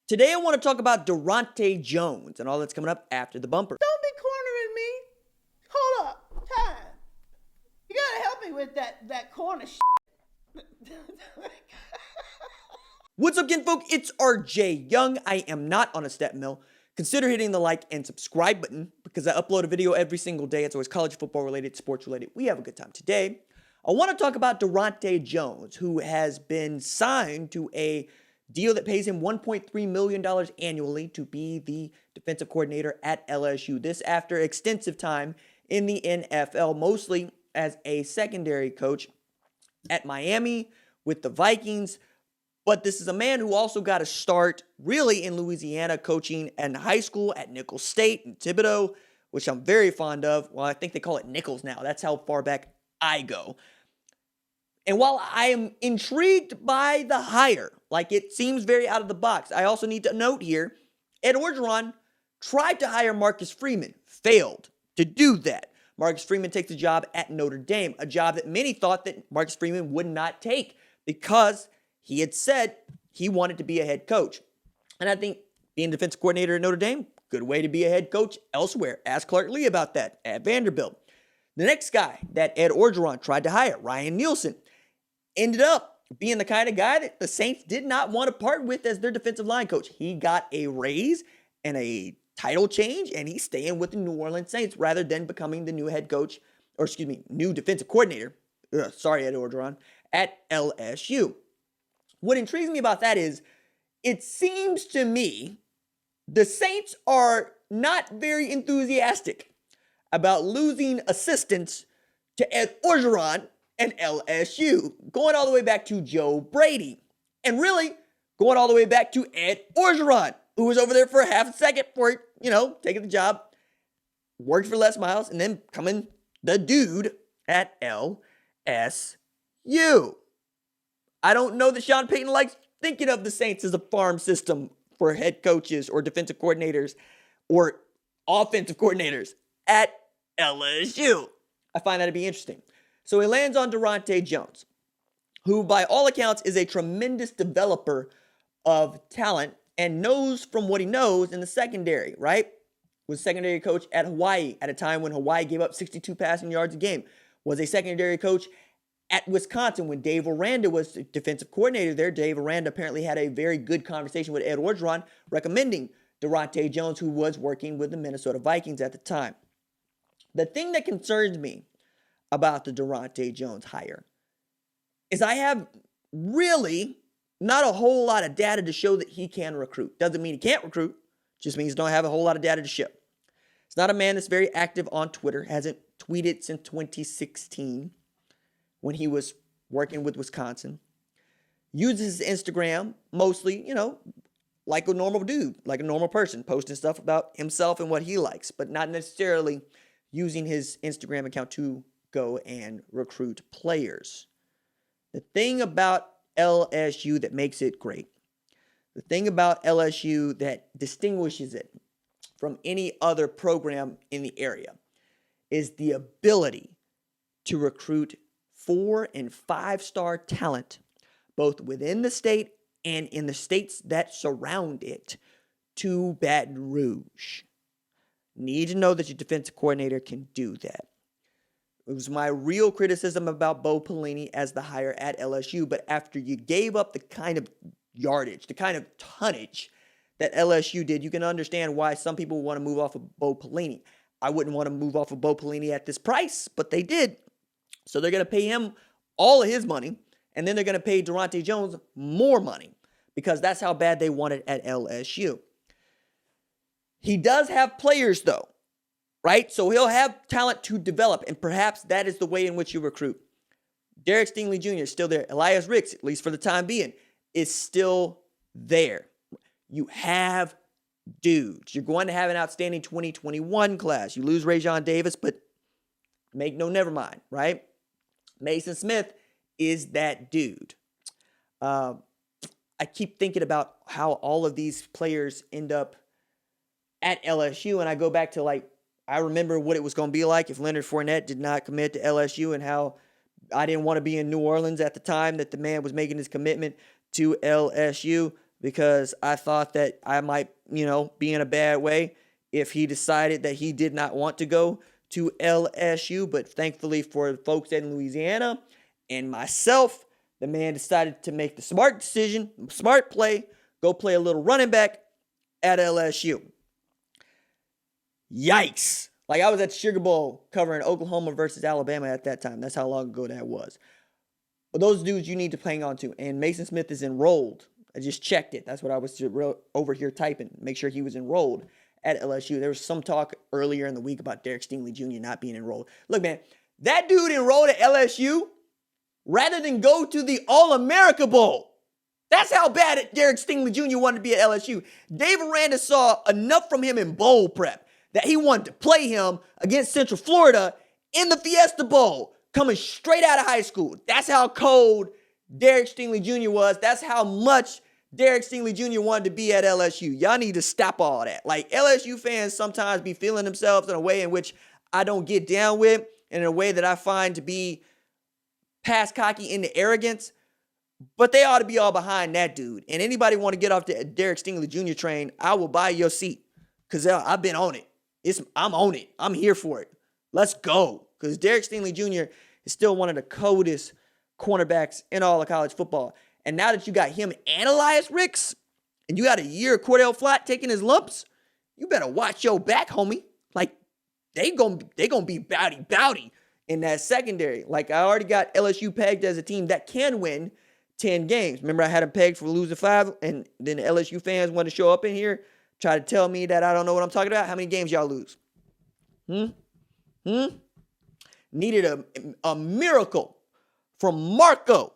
Today I want to talk about Daronte Jones and all that's coming up after the bumper. Don't be cornering me. Hold up. Time. You gotta help me with that corner shit. What's up, kinfolk? It's RJ Young. I am not on a step mill. Consider hitting the like and subscribe button because I upload a video every single day. It's always college football related, sports related. We have a good time. Today, I want to talk about Daronte Jones, who has been signed to a deal that pays him $1.3 million annually to be the defensive coordinator at LSU. This after extensive time in the NFL, mostly as a secondary coach at Miami with the Vikings. But this is a man who also got a start really in Louisiana, coaching in high school at Nicholls State and Thibodeau, which I'm very fond of. Well, I think they call it Nichols now. That's how far back I go. And while I am intrigued by the hire, like it seems very out of the box, I also need to note here, Ed Orgeron tried to hire Marcus Freeman, failed to do that. Marcus Freeman takes a job at Notre Dame, a job that many thought that Marcus Freeman would not take because he had said he wanted to be a head coach. And I think being defensive coordinator at Notre Dame, good way to be a head coach elsewhere. Ask Clark Lee about that at Vanderbilt. The next guy that Ed Orgeron tried to hire, Ryan Nielsen, ended up being the kind of guy that the Saints did not want to part with as their defensive line coach. He got a raise and a title change, and he's staying with the New Orleans Saints rather than becoming the new head coach, new defensive coordinator, Ed Orgeron, at LSU. What intrigues me about that is it seems to me the Saints are not very enthusiastic about losing assistants to Ed Orgeron and LSU, going all the way back to Joe Brady, and really going all the way back to Ed Orgeron, who was over there for a half a second for, taking the job, worked for Les Miles, and then becoming the dude at LSU. I don't know that Sean Payton likes thinking of the Saints as a farm system for head coaches or defensive coordinators or offensive coordinators at LSU. I find that to be interesting. So he lands on Daronte Jones, who by all accounts is a tremendous developer of talent and knows from what he knows in the secondary, right? Was secondary coach at Hawaii at a time when Hawaii gave up 62 passing yards a game. Was a secondary coach at Wisconsin when Dave Aranda was the defensive coordinator there. Dave Aranda apparently had a very good conversation with Ed Orgeron recommending Daronte Jones, who was working with the Minnesota Vikings at the time. The thing that concerns me about the Daronte Jones hire is I have really not a whole lot of data to show that he can recruit. Doesn't mean he can't recruit, just means don't have a whole lot of data to show. It's not a man that's very active on Twitter, hasn't tweeted since 2016 when he was working with Wisconsin. Uses his Instagram mostly, like a normal dude, like a normal person, posting stuff about himself and what he likes, but not necessarily using his Instagram account to go and recruit players. The thing about LSU that makes it great, the thing about LSU that distinguishes it from any other program in the area is the ability to recruit 4- and 5-star talent, both within the state and in the states that surround it, to Baton Rouge. Need to know that your defensive coordinator can do that. It was my real criticism about Bo Pelini as the hire at LSU, but after you gave up the kind of yardage, the kind of tonnage that LSU did, you can understand why some people want to move off of Bo Pelini. I wouldn't want to move off of Bo Pelini at this price, but they did. So they're going to pay him all of his money, and then they're going to pay Daronte Jones more money because that's how bad they want it at LSU. He does have players, though, right? So he'll have talent to develop, and perhaps that is the way in which you recruit. Derek Stingley Jr. is still there. Elias Ricks, at least for the time being, is still there. You have dudes. You're going to have an outstanding 2021 class. You lose Rajon Davis, but never mind, right? Mason Smith is that dude. I keep thinking about how all of these players end up at LSU, and I go back to I remember what it was going to be like if Leonard Fournette did not commit to LSU and how I didn't want to be in New Orleans at the time that the man was making his commitment to LSU. because I thought that I might, be in a bad way if he decided that he did not want to go to LSU. But thankfully for folks in Louisiana and myself, the man decided to make the smart decision, smart play, go play a little running back at LSU. Yikes. Like, I was at the Sugar Bowl covering Oklahoma versus Alabama at that time. That's how long ago that was. But those dudes you need to hang on to. And Mason Smith is enrolled. I just checked it. That's what I was over here typing. Make sure he was enrolled at LSU. There was some talk earlier in the week about Derek Stingley Jr. not being enrolled. Look, man, that dude enrolled at LSU rather than go to the All-America Bowl. That's how bad Derek Stingley Jr. wanted to be at LSU. Dave Aranda saw enough from him in bowl prep that he wanted to play him against Central Florida in the Fiesta Bowl, coming straight out of high school. That's how cold Derek Stingley Jr. was. That's how much Derek Stingley Jr. wanted to be at LSU. Y'all need to stop all that. Like, LSU fans sometimes be feeling themselves in a way in which I don't get down with, and in a way that I find to be past cocky into arrogance. But they ought to be all behind that dude. And anybody want to get off the Derek Stingley Jr. train, I will buy your seat, because I've been on it. I'm on it. I'm here for it. Let's go. Because Derek Stingley Jr. is still one of the coldest cornerbacks in all of college football. And now that you got him and Elias Ricks, and you got a year of Cordell Flott taking his lumps, you better watch your back, homie. Like, they gonna be bowdy in that secondary. Like, I already got LSU pegged as a team that can win 10 games. Remember, I had them pegged for losing 5, and then the LSU fans want to show up in here, try to tell me that I don't know what I'm talking about. How many games y'all lose? Needed a miracle from Marco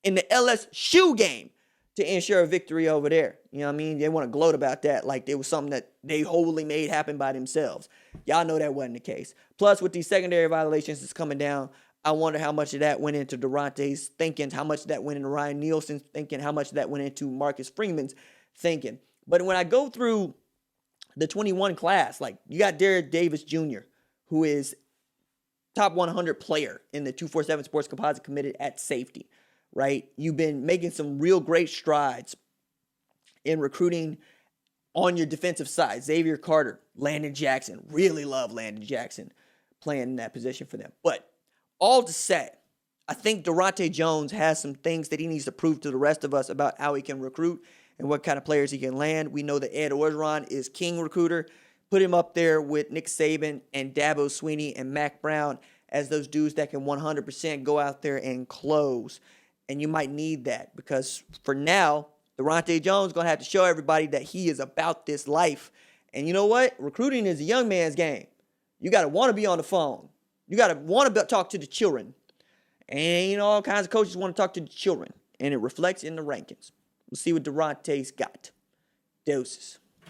in the LSU game to ensure a victory over there. You know what I mean? They want to gloat about that like it was something that they wholly made happen by themselves. Y'all know that wasn't the case. Plus, with these secondary violations that's coming down, I wonder how much of that went into Daronte's thinking, how much of that went into Ryan Nielsen's thinking, how much of that went into Marcus Freeman's thinking. But when I go through the 21 class, like, you got Derek Davis Jr., who is top 100 player in the 247 Sports Composite committed at safety, right? You've been making some real great strides in recruiting on your defensive side. Xavier Carter, Landon Jackson, really love Landon Jackson playing in that position for them. But all to say, I think Daronte Jones has some things that he needs to prove to the rest of us about how he can recruit and what kind of players he can land. We know that Ed Orgeron is king recruiter. Put him up there with Nick Saban and Dabo Swinney and Mac Brown as those dudes that can 100% go out there and close. And you might need that, because for now, Daronte Jones is going to have to show everybody that he is about this life. And you know what? Recruiting is a young man's game. You got to want to be on the phone. You got to want to talk to the children. And, all kinds of coaches want to talk to the children. And it reflects in the rankings. We'll see what Daronte's got. Doses.